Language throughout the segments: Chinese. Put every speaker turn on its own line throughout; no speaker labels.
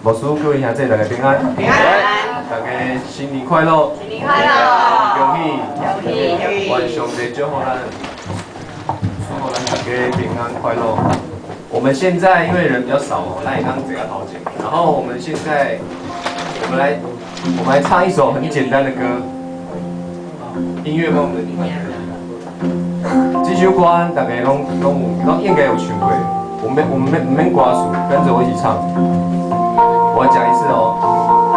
牧师各位兄弟大家平安，
平安，
大家新年快乐，
新年快乐，
恭喜，
恭喜，
愿上帝祝福咱，大家平安快乐。我们现在因为人比较少哦，那也刚这个好景，然后我们现在我们来唱一首很简单的歌，音乐梦的你们。这首歌大家拢应该有唱过，我们不免歌词，跟着我一起唱。我讲一次哦，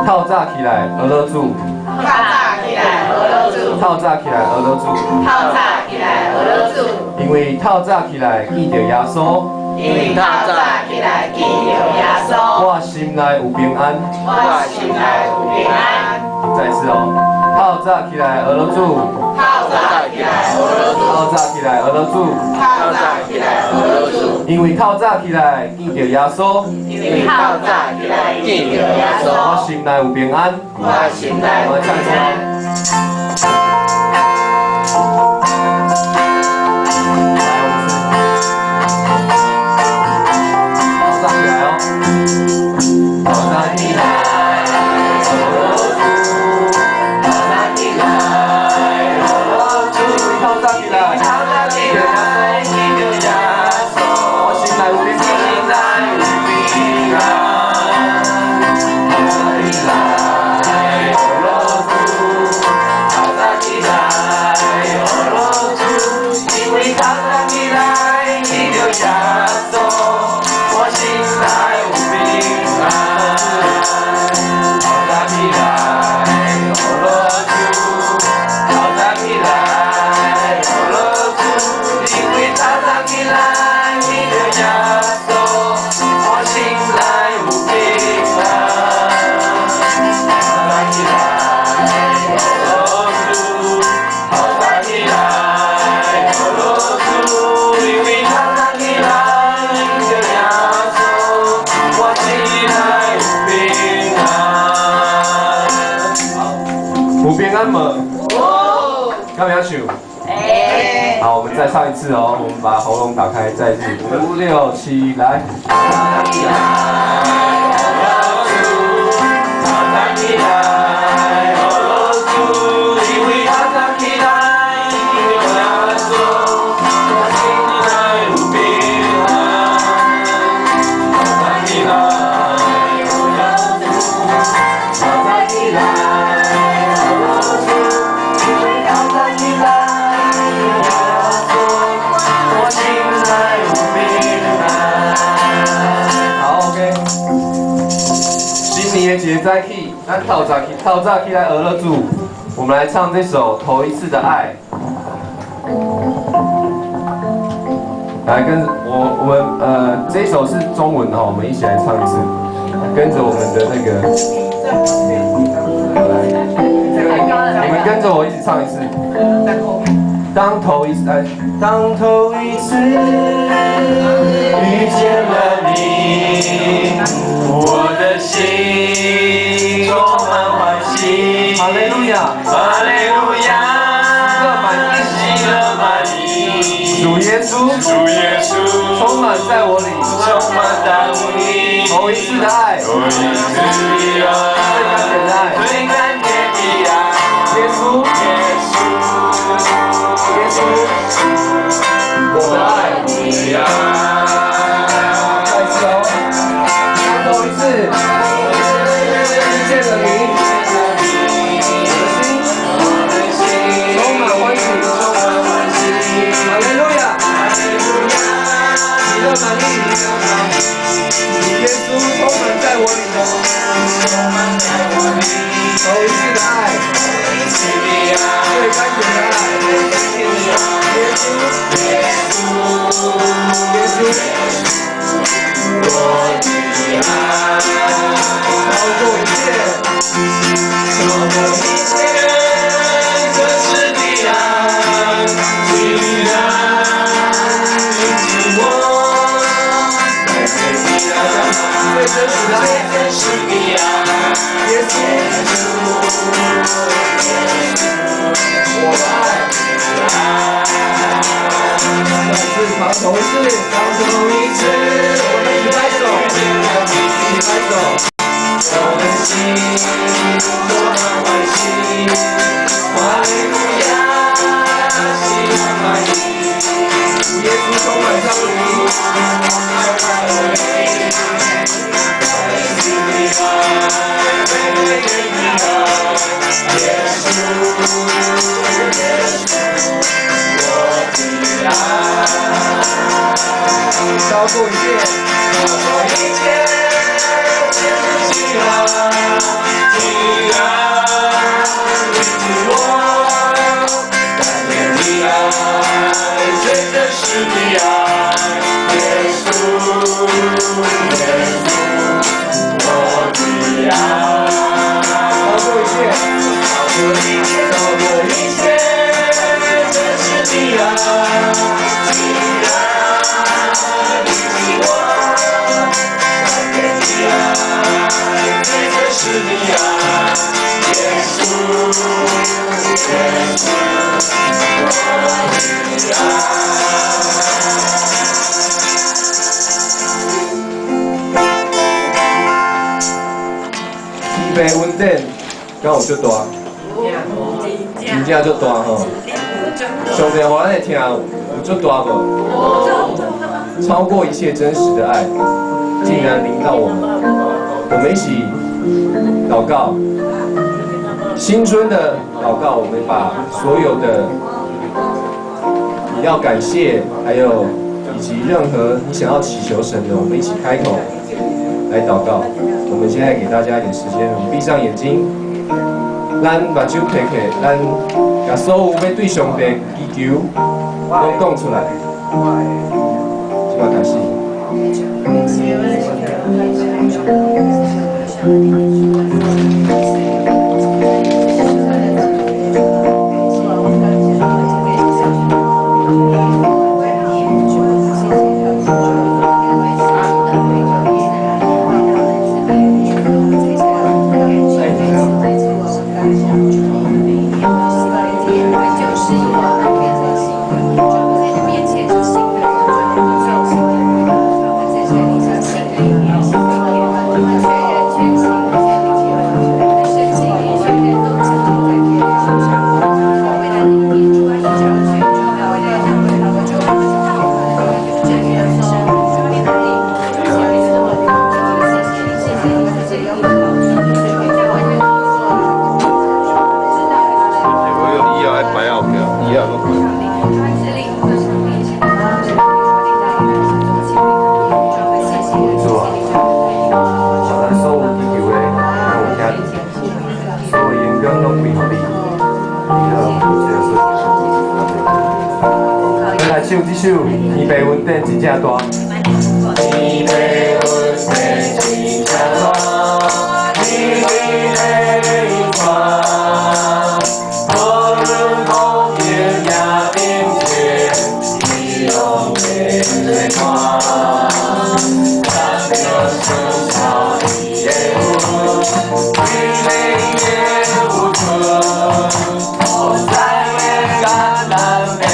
透早起来鹅肉煮，
透早起来鹅肉煮，
透早起来鹅肉煮，
透早起来鹅肉煮，
因为透早起来见到耶稣，
因为透早起来见到耶稣，
我心内有平安，
我心内有平安。
再次哦，透早起来鹅肉煮，
透早起来鹅肉煮，
透早起来鹅肉煮，
透早起来鹅肉煮，
因为透早起来见到耶稣，
因为透早起来见到耶稣，
我心内有平安，
我心内有平安。好，我们再唱一次哦。我们把喉咙打开，再一次5、6、7，来。节在起，咱透早起来鹅肉煮，我们来唱这首《头一次的爱》。来跟我们这一首是中文哈，我们一起来唱一次，跟着我们的那个，你们跟着我一起唱一次。当头一次遇见了你，我的心充满欢喜。哈利路亚，哈利路亚，喜乐满溢，主耶稣，充满在我里，头一次的爱，最甘甜的爱，耶稣，我的爱，再次哦，当头一次遇见了你，我的心充满欢喜，哈利路亚，喜乐满溢，耶稣充满在我里头，头一次的爱，最甘甜的爱，耶稣。我的爱超过一切，可是你爱，居然引起我最真实的爱，耶稣，我的爱。再次，头一次，我们一起拍手，一起拍手。充满欢喜，哈利路亚，心满意。
主耶稣充满照顾你，超过一切，
超过一切，就是喜乐，喜乐，你是我，感念你爱，随着是你爱，耶稣，耶稣，我的爱，
超过一切，
超过一切，超过一切，就是你爱，喜乐。是你啊，耶稣，耶稣，我的爱。
预备稳定，敢有足大？真正足大吼！上帝互咱的听有足大无？超过一切真实的爱，竟然临到我们。我们一起祷告，新春的祷告，我们把所有的你要感谢，还有以及任何你想要祈求神的，我们一起开口来祷告。我们现在给大家一点时间，我们闭上眼睛，咱目睭闭起，咱把所有要对上帝祈求拢讲出来。即马开始。唱这首《天白云顶真正大》。
天白云顶真正大，天地的花，无论风雨也冰雪，你拢会来看。咱着生草地的云，水面的有春，我在的橄榄面。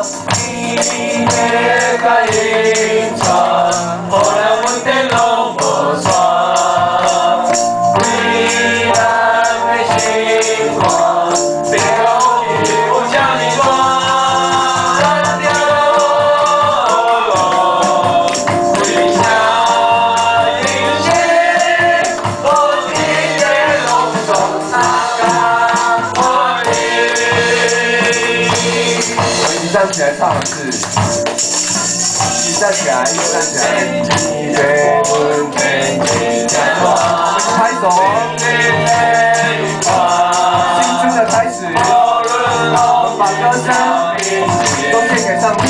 你的引传，后来我的龙不算，未来的星光，别后悔不将你断，蓝调龙，回家迎接，我听见龙钟打开我的。
我一起站起来唱的是，一起站起来，一起站起来。我们拍手哦。新春的开始，我们把歌声都献给上帝。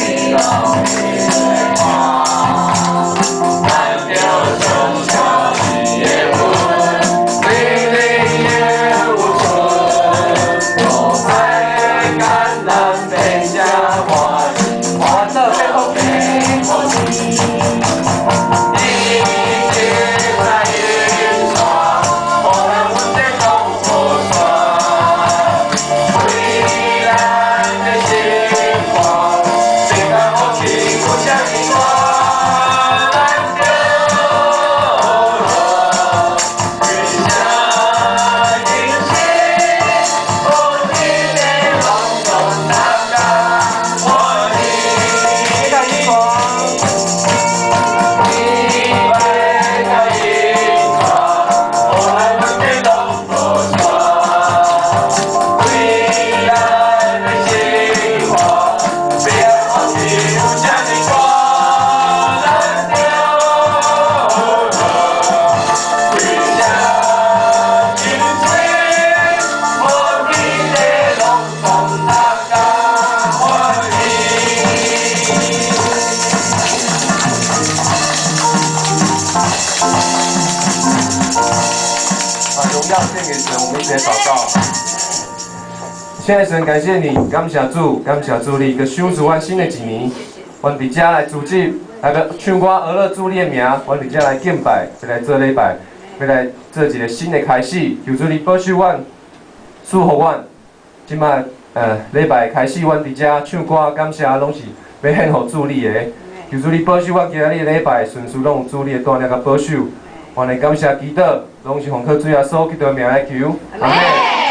蓝调中小也不历历也无存，我在橄榄北家花
花的背后你，
你接在云上，后来我的龙不算，未来的星光，别看我听不像你光，蓝调龙，云下迎接，我听见龙钟打开我的。
下一首。荣耀献给神，我们一起来祷告。现在神，感谢你，感谢主，感谢主你，个享受我新的一年，我伫遮来组织，来个唱歌俄勒主你的名，我伫遮来敬拜，要来做礼拜，要来做一个新的开始。求主你保守我，祝福我。即摆礼拜开始，阮伫遮唱歌感谢，拢是要献互主你的。求主你保守我今仔日礼拜顺序拢有主你的带领甲保守。我来感谢祈祷，拢是奉靠主耶稣基督的名来求，阿门。